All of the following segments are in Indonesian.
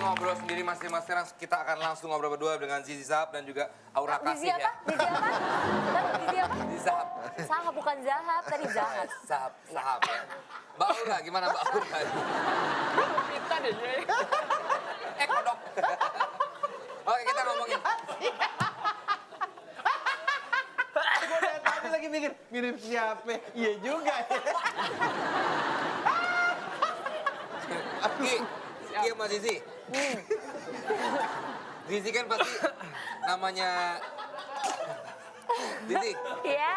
ngobrol sendiri masing-masing. Kita akan langsung ngobrol berdua dengan Zizi Zahab dan juga Aura Zizi Kasih apa? ya. Zizi apa? Zizi apa? Zizi Zahab. Zahab bukan Zahab, tadi Zahab. Zahab ya. Mbak Aura, gimana Mbak Aura? Kita deh, Jay. Kodok. Oke, kita ngomongin. Gue dari tadi lagi mikir, mirip siapa? Iya juga ya. Ki sama Zizi. Zizi kan pasti namanya Zizi. Iya.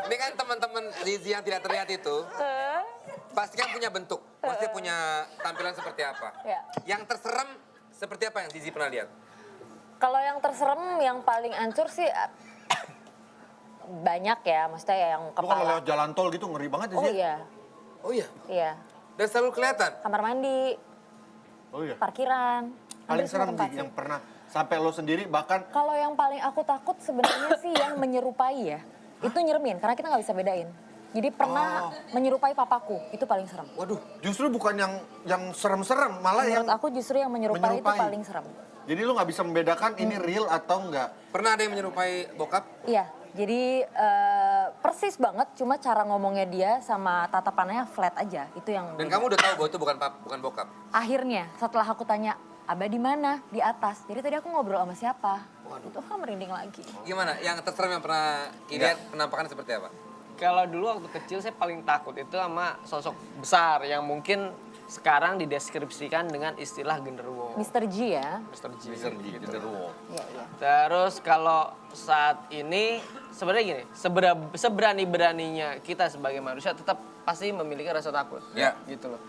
Ini kan teman-teman Zizi yang tidak terlihat itu pasti kan punya bentuk, pasti punya tampilan seperti apa. Ya. Yang terserem seperti apa yang Zizi pernah lihat? Kalau yang terserem, yang paling hancur sih banyak ya, maksudnya ya yang Lu kalau kepala. lewat jalan tol gitu ngeri banget Oh sih. iya, Oh iya, iya. dan selalu kelihatan. Kamar mandi, Oh iya. parkiran. Paling hampir semua serem tempat sih sih. yang pernah sampai lo sendiri bahkan Kalau yang paling aku takut sebenarnya sih yang menyerupai ya. Itu nyeremin, karena kita nggak bisa bedain. Jadi pernah menyerupai papaku, itu paling serem. Waduh, justru bukan yang serem-serem, malah yang Menurut aku justru yang menyerupai itu menyerupai. paling serem. jadi lu nggak bisa membedakan ini real atau enggak. pernah ada yang menyerupai bokap? Iya, jadi persis banget, cuma cara ngomongnya dia sama tatapannya flat aja. Itu yang Dan beda. kamu udah tahu bahwa itu bukan bokap? Akhirnya setelah aku tanya, Abah di mana? Di atas. Jadi tadi aku ngobrol sama siapa? Itu kan merinding lagi. Gimana? Yang terserem yang pernah lihat penampakannya seperti apa? Kalau dulu waktu kecil saya paling takut itu sama sosok besar yang mungkin sekarang dideskripsikan dengan istilah genderuwo. Mr. G ya. Mr. G. Genderuwo. Iya, iya. Terus kalau saat ini sebenarnya gini, seberani-beraninya kita sebagai manusia tetap pasti memiliki rasa takut. Ya. Gitu loh.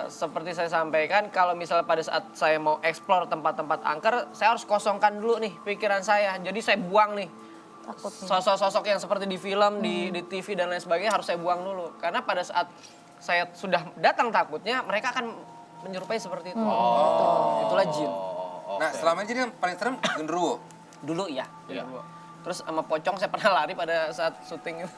Seperti saya sampaikan, kalau misalnya pada saat saya mau eksplor tempat-tempat angker, saya harus kosongkan dulu nih pikiran saya. Jadi saya buang nih Takutnya. sosok-sosok yang seperti di film, di TV dan lain sebagainya harus saya buang dulu. Karena pada saat saya sudah datang takutnya, mereka akan menyerupai seperti itu. Itulah jin. Nah, selama ini jadi yang paling serem genderuwo. Dulu ya. Terus sama pocong saya pernah lari pada saat syuting itu.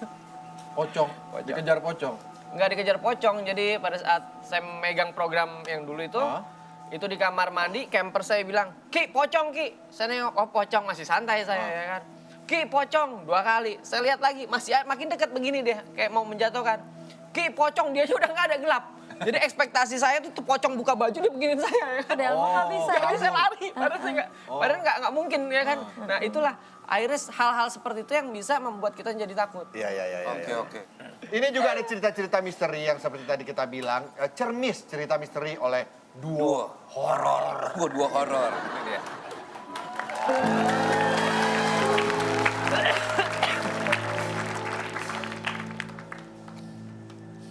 Pocong, dikejar pocong. Nggak dikejar pocong, jadi pada saat saya megang program yang dulu itu di kamar mandi, camper saya bilang, Ki, pocong Ki. Saya nengok, oh pocong, masih santai saya ya kan. Ki, pocong, 2 kali. Saya lihat lagi, masih makin dekat begini deh, kayak mau menjatuhkan. Ki, pocong, dia aja udah nggak ada gelap. Jadi ekspektasi saya tuh pocong buka baju dia beginiin saya ya kan. Padahal mah nggak bisa. Jadi saya lari, padahal nggak mungkin ya kan. Nah itulah akhirnya hal-hal seperti itu yang bisa membuat kita jadi takut. Iya. Oke. Ini juga ada cerita-cerita misteri yang seperti tadi kita bilang, cermis cerita misteri oleh duo horor. Dua horor. Ini dia.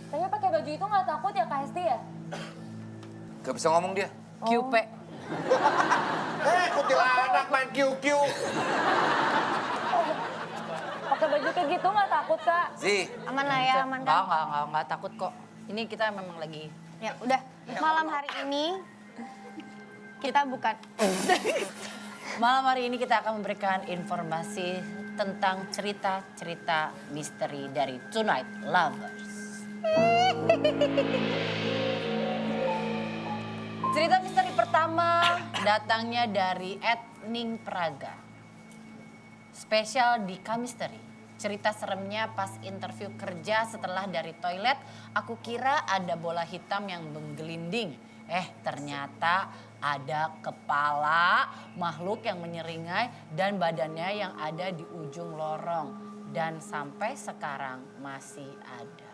Tapi pakai baju itu nggak takut ya Kak Hesti ya? Gak bisa ngomong dia. QP. Kuntilanak main QQ. Pakai baju kayak gitu nggak takut Kak? Zi, Aman lah ya, aman kan? Enggak takut kok. Ini kita memang lagi Ya udah, malam hari ini kita bukan... malam hari ini kita akan memberikan informasi tentang cerita-cerita misteri dari Tonight Lovers. Cerita misteri pertama datangnya dari Ning Praga. Spesial di Kamisteri. Cerita seremnya pas interview kerja setelah dari toilet, aku kira ada bola hitam yang menggelinding. Ternyata ada kepala makhluk yang menyeringai dan badannya yang ada di ujung lorong. Dan sampai sekarang masih ada.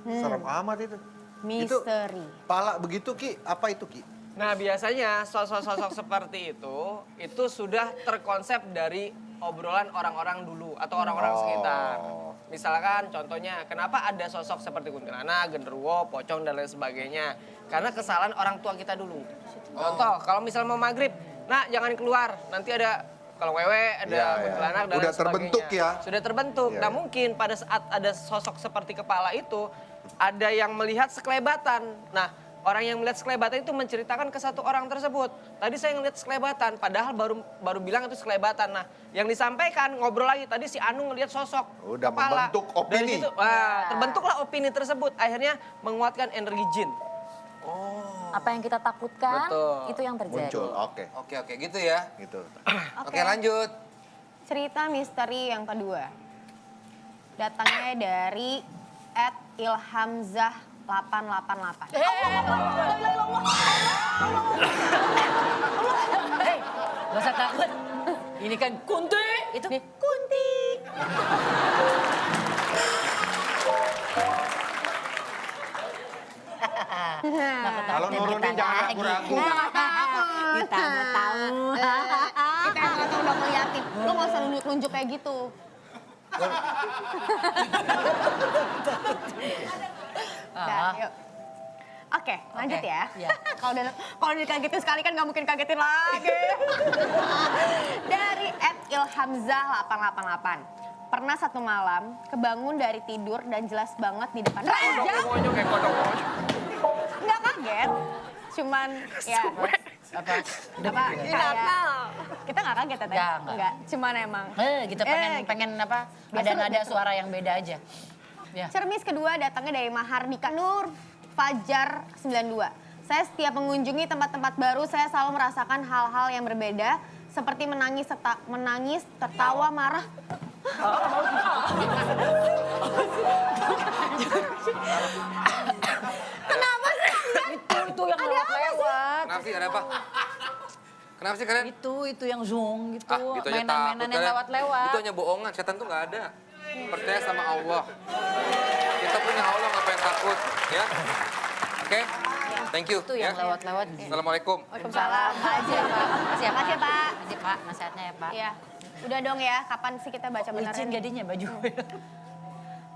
Serem amat itu. Misteri. Itu pala begitu Ki, apa itu Ki? Nah biasanya sosok-sosok seperti itu sudah terkonsep dari obrolan orang-orang dulu atau orang-orang sekitar. Misalkan contohnya kenapa ada sosok seperti kuntilanak, genderuwo, pocong dan lain sebagainya. Karena kesalahan orang tua kita dulu. Contoh kalau misal mau maghrib, nah jangan keluar, nanti ada kalau wewe ada kuntilanak dan Udah lain sebagainya. terbentuk ya? Sudah terbentuk. Iya, Nah iya. mungkin pada saat ada sosok seperti kepala itu, ada yang melihat sekelebatan. Nah orang yang melihat sekelebatan itu menceritakan ke satu orang tersebut. Tadi saya ngelihat sekelebatan, padahal baru bilang itu sekelebatan. Nah, yang disampaikan ngobrol lagi tadi si Anu ngelihat sosok Udah kepala. membentuk opini. Dari situ, terbentuklah opini tersebut. Akhirnya menguatkan energi jin. Apa yang kita takutkan, Betul. itu yang terjadi. Muncul, oke. Oke, gitu ya. Gitu. Oke, lanjut. Cerita misteri yang kedua. Datangnya dari @ilhamzah888. Hei, gak usah takut. Ini kan kunti. Itu kunti. Kalau nurunin jangan ragu-ragu. Kita mau tahu. Kita yang nggak tahu udah ngeliatin. Lu nggak usah nunjuk-nunjuk kayak gitu. Nah, yuk. Oke, lanjut Oke, ya. iya. Kalau dikagetin sekali kan nggak mungkin kagetin lagi. Dari @ilhamzah888. Pernah satu malam kebangun dari tidur dan jelas banget di depan raja. Monyok kayak kodok monyok. Nggak kaget, cuman ya Apa? apa kayak kita nggak kaget ya Teh? Nggak. Cuman emang Gitu pengen apa? Biasa Ada nada begitu. suara yang beda aja. Ya. Cermis kedua datangnya dari Mahardika Nur Fajar 92. Saya setiap mengunjungi tempat-tempat baru, saya selalu merasakan hal-hal yang berbeda, seperti menangis, tertawa, marah. Kenapa sih? Itu yang lewat-lewat. Kenapa sih, ada apa? Kenapa sih kalian? Itu yang zoom gitu. Gitu aja takut Mainan-mainan yang kalian. lewat-lewat. Itu hanya bohongan, setan tuh nggak ada. Percaya sama Allah. Kita punya Allah, ngapain takut, ya? Oke? Thank you. Itu yang ya. lewat-lewat. Assalamualaikum. Waalaikumsalam. Makasih ya Pak. Makasih ya, Pak. Makasih Pak. Makasih Pak, nasihatnya ya Pak. Iya. Udah dong ya, kapan sih kita baca beneran? Licin gadinya baju.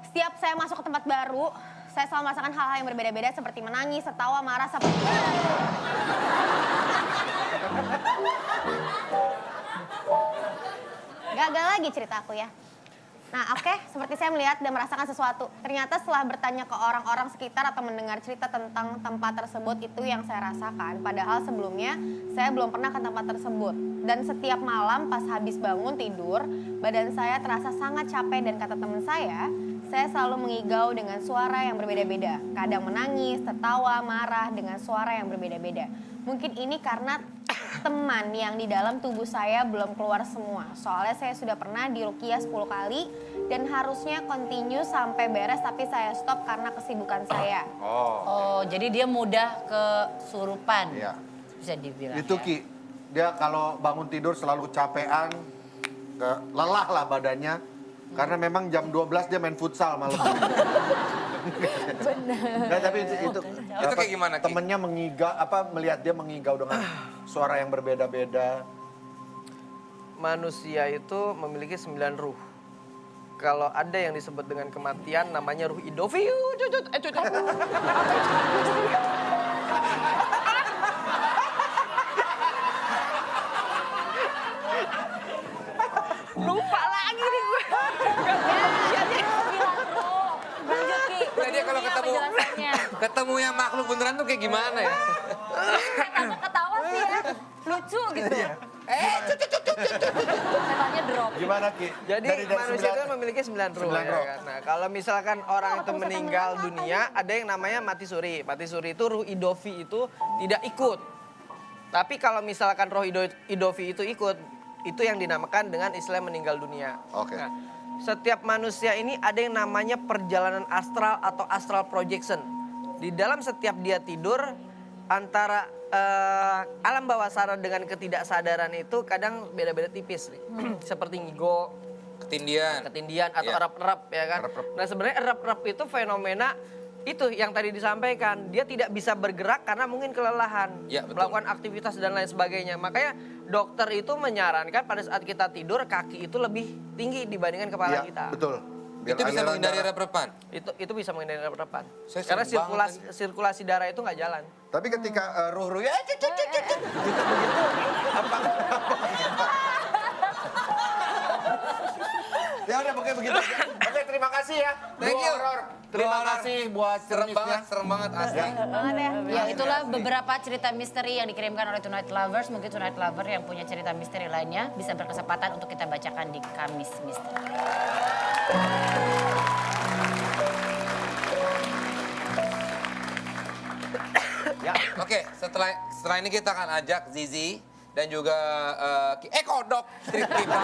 Setiap saya masuk ke tempat baru, saya selalu merasakan hal-hal yang berbeda-beda seperti menangis, tertawa, marah, seperti... Gagal lagi cerita aku ya. Nah oke, seperti saya melihat dan merasakan sesuatu. Ternyata setelah bertanya ke orang-orang sekitar atau mendengar cerita tentang tempat tersebut, itu yang saya rasakan. Padahal sebelumnya saya belum pernah ke tempat tersebut. Dan setiap malam pas habis bangun tidur, badan saya terasa sangat capek dan kata teman saya selalu mengigau dengan suara yang berbeda-beda. Kadang menangis, tertawa, marah dengan suara yang berbeda-beda. Mungkin ini karena teman yang di dalam tubuh saya belum keluar semua. Soalnya saya sudah pernah diruqyah 10 kali dan harusnya continue sampai beres tapi saya stop karena kesibukan saya. Oh, jadi dia mudah kesurupan. Iya. Bisa dibilang. Itu ya. Ki, dia kalau bangun tidur selalu capean, lelah lah badannya. Karena memang jam 12 dia main futsal malam. Benar. Tapi itu kayak gimana, Ki? Temennya melihat dia mengigau dengan suara yang berbeda-beda. Manusia itu memiliki 9 ruh. Kalau ada yang disebut dengan kematian namanya ruh idofi. Lupa lagi nih gue. Lanjut Ki. Nah, dia kalau Ini apa ketemu penjelasannya? ketemu yang makhluk beneran tuh kayak gimana ya? Setannya ketawa sih ya. Lucu gitu. Setannya drop. Gimana Ki? Jadi Dari manusia itu 9 memiliki 9 ruh. 9 Ya ruh. kan? Nah, kalau misalkan orang itu meninggal dunia, ada yang namanya mati suri. Mati suri itu ruh idofi itu tidak ikut. Tapi kalau misalkan roh idofi itu ikut, itu yang dinamakan dengan istilah meninggal dunia. Oke. Nah, setiap manusia ini ada yang namanya perjalanan astral atau astral projection. Di dalam setiap dia tidur, antara alam bawah sadar dengan ketidaksadaran itu kadang beda-beda tipis nih. Seperti ngigo, ketindian atau Iya. erap-erap ya kan. Erap-erap. Nah sebenarnya erap-erap itu fenomena itu yang tadi disampaikan. Dia tidak bisa bergerak karena mungkin kelelahan. Ya, betul. Melakukan aktivitas dan lain sebagainya. Makanya dokter itu menyarankan pada saat kita tidur kaki itu lebih tinggi dibandingkan kepala Iya, kita. betul. Biar Itu bisa aliran menghindari darah- rep-repan. Itu bisa menghindari erap-erapan. Saya Karena sering banget sirkulasi darah itu nggak jalan. Tapi ketika ruh-ruhnya begitu apa? Ya udah pokoknya begitu aja. Oke, terima kasih ya. Thank Dua you. horor. Terima Dua horor. kasih buat cermisnya. Serem banget asli. Banget ya. Ya itulah beberapa cerita misteri yang dikirimkan oleh Tonight Lovers. Mungkin Tonight Lover yang punya cerita misteri lainnya bisa berkesempatan untuk kita bacakan di Kamis Misteri. Ya. Oke, setelah ini kita akan ajak Zizi dan juga Kodok strip kita.